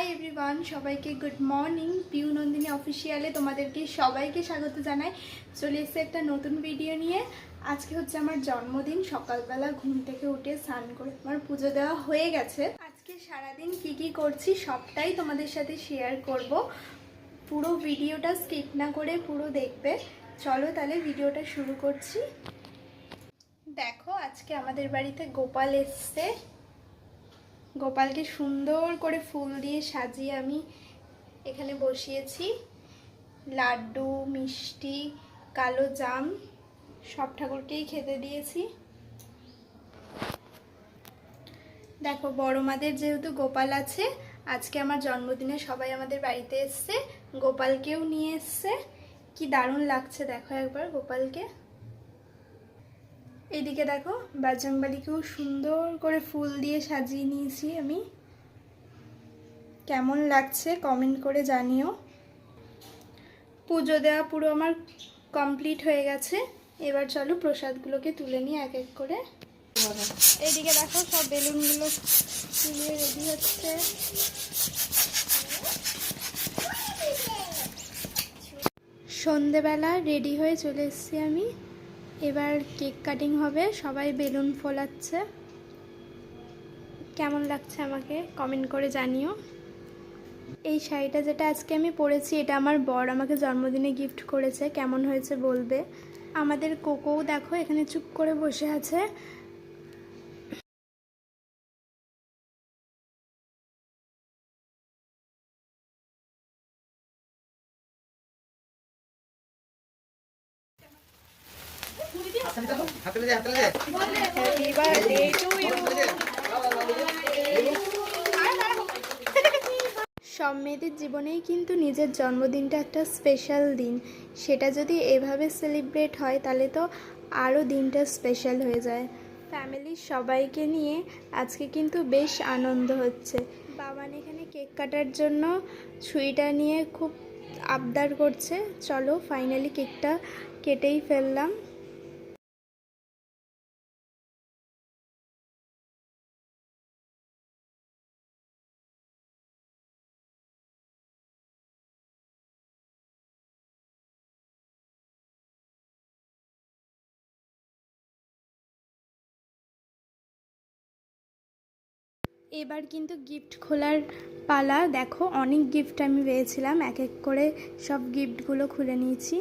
Hi everyone, সবাইকে good morning. Piu Nandini অফিসিয়ালে তোমাদেরকে সবাইকে স্বাগত জানাই। চলে এসেছে একটা নতুন ভিডিও নিয়ে। আজকে হচ্ছে আমার জন্মদিন। সকালবেলা ঘুম থেকে উঠে স্নান করে আমার পুজো দেওয়া হয়ে গেছে। আজকে সারাদিন কি করছি সবটাই তোমাদের সাথে শেয়ার করব। পুরো ভিডিওটা স্কিপ না করে পুরো দেখবে। চলো তাহলে ভিডিওটা শুরু করছি। দেখো, আজকে আমাদের বাড়িতে গোপাল এসছে। গোপালকে সুন্দর করে ফুল দিয়ে সাজিয়ে আমি এখানে বসিয়েছি। লাড্ডু, মিষ্টি, কালো জাম সব ঠাকুরকেই খেতে দিয়েছি। দেখো, বড় মাদের যেহেতু গোপাল আছে, আজকে আমার জন্মদিনে সবাই আমাদের বাড়িতে এসছে, গোপালকেও নিয়ে এসছে। কি দারুণ লাগছে দেখো একবার গোপালকে। এইদিকে দেখো, বাজরংবলীকেও সুন্দর করে ফুল দিয়ে সাজিয়ে নিয়েছি আমি। কেমন লাগছে কমেন্ট করে জানিও। পুজো দেওয়া পুরো আমার কমপ্লিট হয়ে গেছে। এবার চলো প্রসাদগুলোকে তুলে নিই এক এক করে। এইদিকে দেখো, সব বেলুনগুলো তুলে রেডি হচ্ছে। সন্ধেবেলা রেডি হয়ে চলে এসেছি আমি। এবার কেক কাটিং হবে, সবাই বেলুন ফোলাচ্ছে। কেমন লাগছে আমাকে কমেন্ট করে জানিও। এই শাড়িটা যেটা আজকে আমি পরেছি, এটা আমার বর আমাকে জন্মদিনে গিফট করেছে। কেমন হয়েছে বলবে। আমাদের কোকোও দেখো এখানে চুপ করে বসে আছে। সব মেয়েদের জীবনেই কিন্তু নিজের জন্মদিনটা একটা স্পেশাল দিন। সেটা যদি এভাবে সেলিব্রেট হয় তাহলে তো আরও দিনটা স্পেশাল হয়ে যায়। ফ্যামিলির সবাইকে নিয়ে আজকে কিন্তু বেশ আনন্দ হচ্ছে। বাবান এখানে কেক কাটার জন্য ছুরিটা নিয়ে খুব আবদার করছে। চলো ফাইনালি কেকটা কেটেই ফেললাম। এবার কিন্তু গিফট খোলার পালা। দেখো, অনেক গিফট আমি পেয়েছিলাম। এক এক করে সব গিফটগুলো খুলে নিয়েছি।